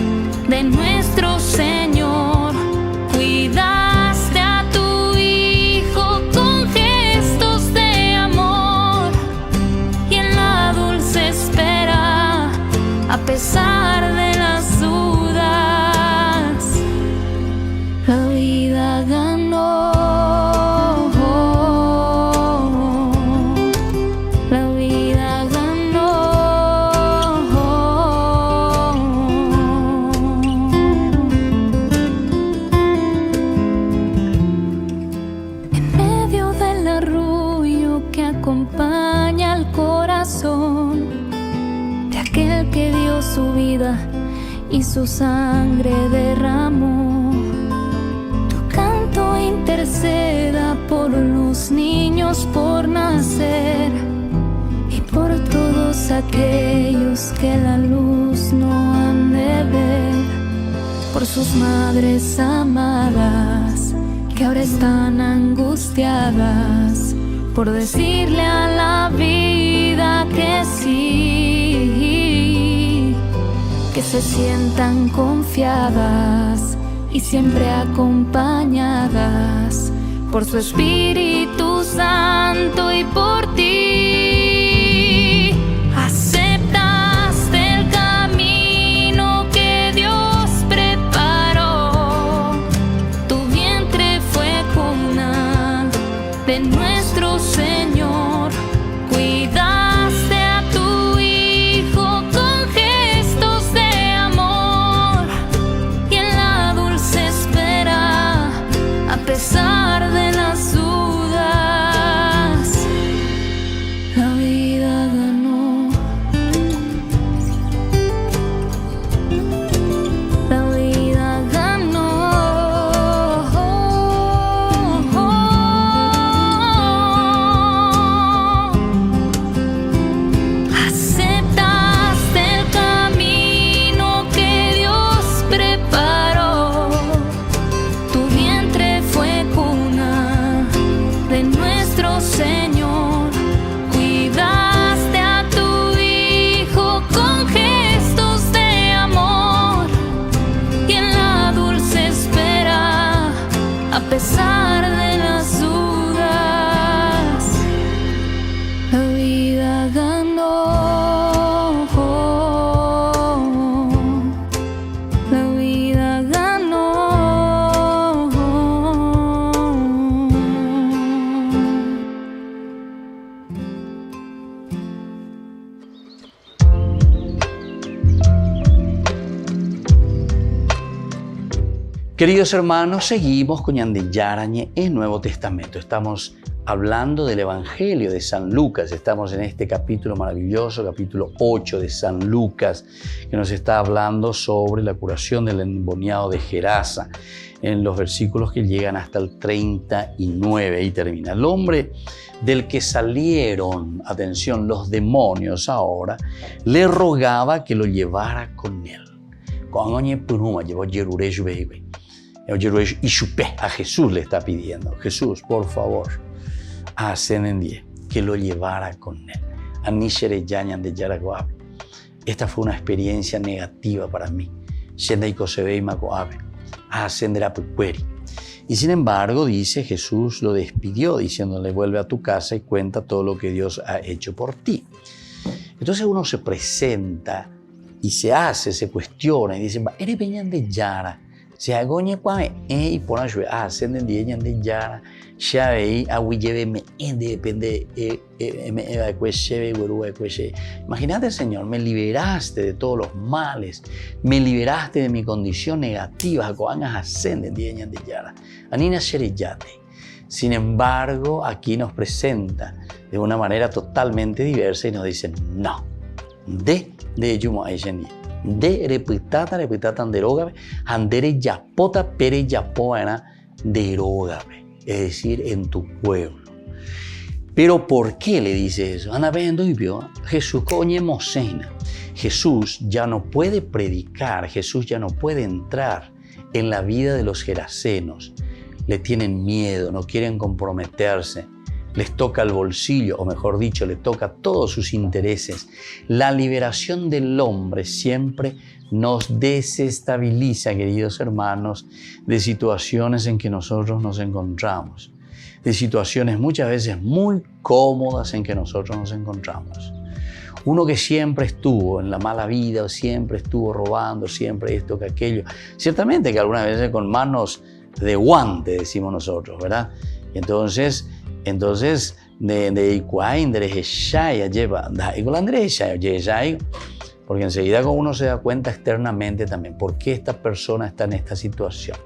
de nuestro Señor. Cuidaste a tu Hijo con gestos de amor, y en la dulce espera, a pesar de las dudas, la vida ganó. La vida ganó. En medio del arrullo que acompaña al corazón de aquel que dio su vida y su sangre derramó, tu canto interceda por los niños por nacer y por todos aquellos que la luz no han de ver, por sus madres amadas que ahora están angustiadas por decirle a la vida que sí, que se sientan confiadas y siempre acompañadas por su Espíritu Santo y por ti. Aceptaste el camino que Dios preparó. Tu vientre fue cuna de nuestro Señor. Cuidaste a tu Hijo con gestos de amor, y en la dulce espera, a pesar de las dudas, la vida ganó. La vida ganó. Aceptaste el camino que Dios preparó. Tu vientre fue cuna de nuestro Señor. Cuidaste a tu Hijo con gestos de amor, y en la dulce espera, a pesar de las dudas, la vida ganó. La vida ganó. Queridos hermanos, seguimos con Ñande Yarañe en Nuevo Testamento. Estamos hablando del Evangelio de San Lucas. Estamos en este capítulo maravilloso, capítulo 8 de San Lucas, que nos está hablando sobre la curación del endemoniado de Gerasa, en los versículos que llegan hasta el 39. Ahí termina. El hombre del que salieron, atención, los demonios ahora, le rogaba que lo llevara con él. A Jesús le está pidiendo: Jesús, por favor, que lo llevara con él. Esta fue una experiencia negativa para mí. Y sin embargo, dice, Jesús lo despidió diciéndole: vuelve a tu casa y cuenta todo lo que Dios ha hecho por ti. Entonces uno se presenta y se hace, se cuestiona y dice: eres Ñande Yara. Se agoñe cuame y por ayuda ascenden de Ñande Yara. Ya veí a lleve me depende Imagínate, Señor, me liberaste de todos los males, me liberaste de mi condición negativa. Coangas ascenden de Ñande Yara. Anina Shereyate. Sin embargo, aquí nos presenta de una manera totalmente diversa y nos dicen no. De yumo aisheni. De repitatan derógabe. Andere yapota pere yapoana derógabe. Es decir, en tu pueblo. Pero ¿por qué le dice eso? Ana vendo y vio Jesús coñe mosena. Jesús ya no puede predicar, Jesús ya no puede entrar en la vida de los gerasenos. Le tienen miedo, no quieren comprometerse, les toca el bolsillo, o mejor dicho, le toca todos sus intereses. La liberación del hombre siempre nos desestabiliza, queridos hermanos, de situaciones en que nosotros nos encontramos, de situaciones muchas veces muy cómodas en que nosotros nos encontramos. Uno que siempre estuvo en la mala vida, siempre estuvo robando, siempre esto que aquello, ciertamente que algunas veces con manos de guante, decimos nosotros, ¿verdad? Entonces porque enseguida uno se da cuenta externamente también por qué esta persona está en esta situación.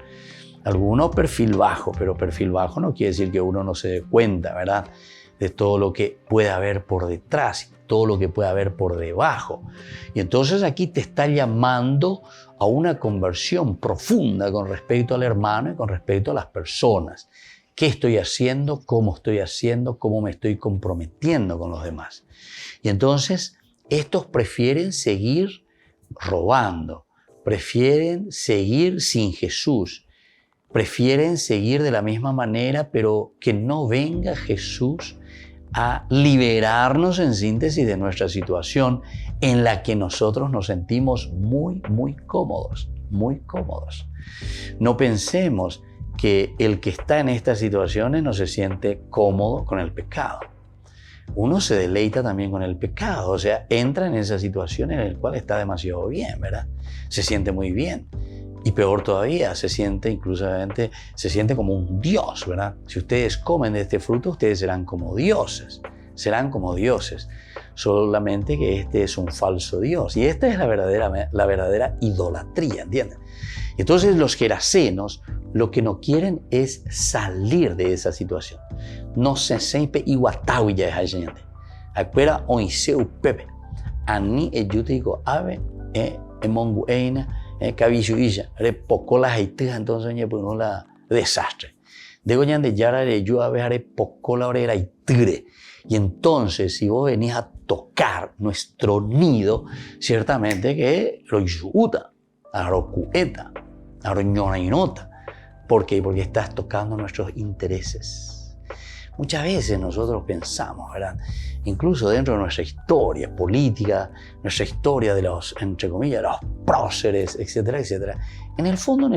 Algunos perfil bajo, pero perfil bajo no quiere decir que uno no se dé cuenta, ¿verdad?, de todo lo que puede haber por detrás, todo lo que puede haber por debajo. Y entonces aquí te está llamando a una conversión profunda con respecto al hermano y con respecto a las personas. ¿Qué estoy haciendo? ¿Cómo estoy haciendo? ¿Cómo me estoy comprometiendo con los demás? Y entonces estos prefieren seguir robando, prefieren seguir sin Jesús, prefieren seguir de la misma manera, pero que no venga Jesús a liberarnos en síntesis de nuestra situación en la que nosotros nos sentimos muy cómodos, muy cómodos. No pensemos que el que está en estas situaciones no se siente cómodo con el pecado. Uno se deleita también con el pecado, o sea, entra en esa situación en la cual está demasiado bien, ¿verdad? Se siente muy bien. Y peor todavía, se siente como un dios, ¿verdad? Si ustedes comen de este fruto, ustedes serán como dioses. Solamente que este es un falso dios. Y esta es la verdadera idolatría, ¿entienden? Entonces los gerasenos lo que no quieren es salir de esa situación. No se siempre iguatawi ya es gente. Acuera oiseu pepe. Ani eyutico ave emongueina. Cabilluilla, pocola haitija, entonces pues no la desastre. De goñan de yara de yo a ver pocola orera y tigre. Y entonces, si vos venís a tocar nuestro nido, ciertamente que lo yuta, a lo cueta, a lo ñorainota. ¿Por qué? Porque estás tocando nuestros intereses. Muchas veces nosotros pensamos, ¿verdad?, incluso dentro de nuestra historia política, nuestra historia de los, entre comillas, los próceres, etcétera, etcétera. En el fondo,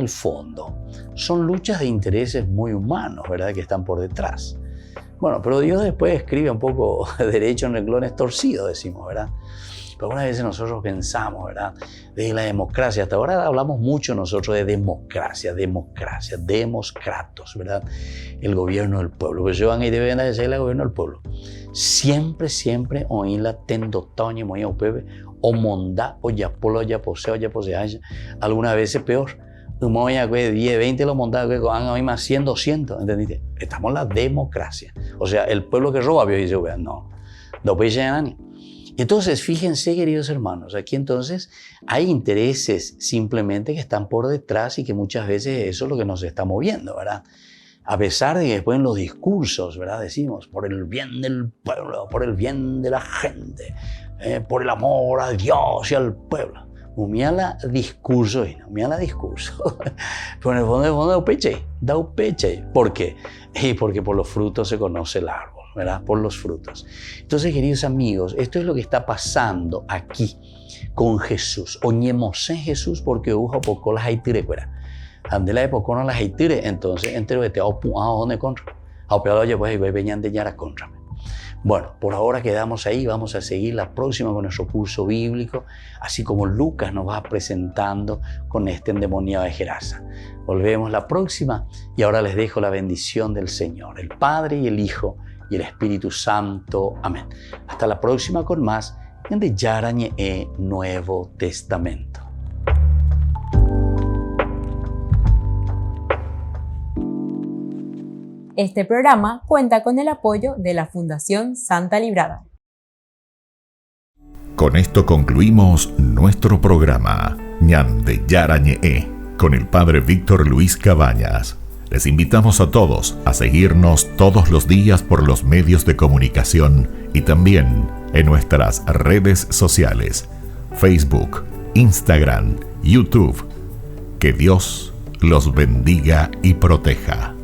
son luchas de intereses muy humanos, ¿verdad?, que están por detrás. Bueno, pero Dios después escribe un poco derecho en renglones torcidos, decimos, ¿verdad? Pero algunas veces nosotros pensamos, ¿verdad?, de la democracia. Hasta ahora hablamos mucho nosotros de democracia, demoscratos, ¿verdad? El gobierno del pueblo. Pues yo y deben de ser el gobierno del pueblo. Siempre, oí la tendotoña, muy a upebe, o mondá, o ya polo, ya poseo, ya posea. Algunas veces peor. Como ya 10, 20 los montados que van hoy más 100, 200, ¿entendiste? Estamos en la democracia. O sea, el pueblo que roba, dice, no. Entonces, fíjense, queridos hermanos, aquí entonces hay intereses simplemente que están por detrás y que muchas veces eso es lo que nos está moviendo, ¿verdad? A pesar de que después en los discursos, ¿verdad?, decimos, por el bien del pueblo, por el bien de la gente, por el amor a Dios y al pueblo. Humiala discurso, pero en el fondo da un peche. ¿Por qué? Porque por los frutos se conoce el árbol, ¿verdad? Por los frutos. Entonces, queridos amigos, esto es lo que está pasando aquí con Jesús. Oñemos en Jesús porque ujo poco las haitire, ¿verdad? Ande la época no las haitire, entonces entero de te a donde contra. A operar ya pues venían de yara contra. Bueno, por ahora quedamos ahí, vamos a seguir la próxima con nuestro curso bíblico, así como Lucas nos va presentando con este endemoniado de Gerasa. Volvemos la próxima y ahora les dejo la bendición del Señor, el Padre y el Hijo y el Espíritu Santo. Amén. Hasta la próxima con más en de Yarañe Nuevo Testamento. Este programa cuenta con el apoyo de la Fundación Santa Librada. Con esto concluimos nuestro programa Ñande Yarañe con el Padre Víctor Luis Cabañas. Les invitamos a todos a seguirnos todos los días por los medios de comunicación y también en nuestras redes sociales, Facebook, Instagram, YouTube. Que Dios los bendiga y proteja.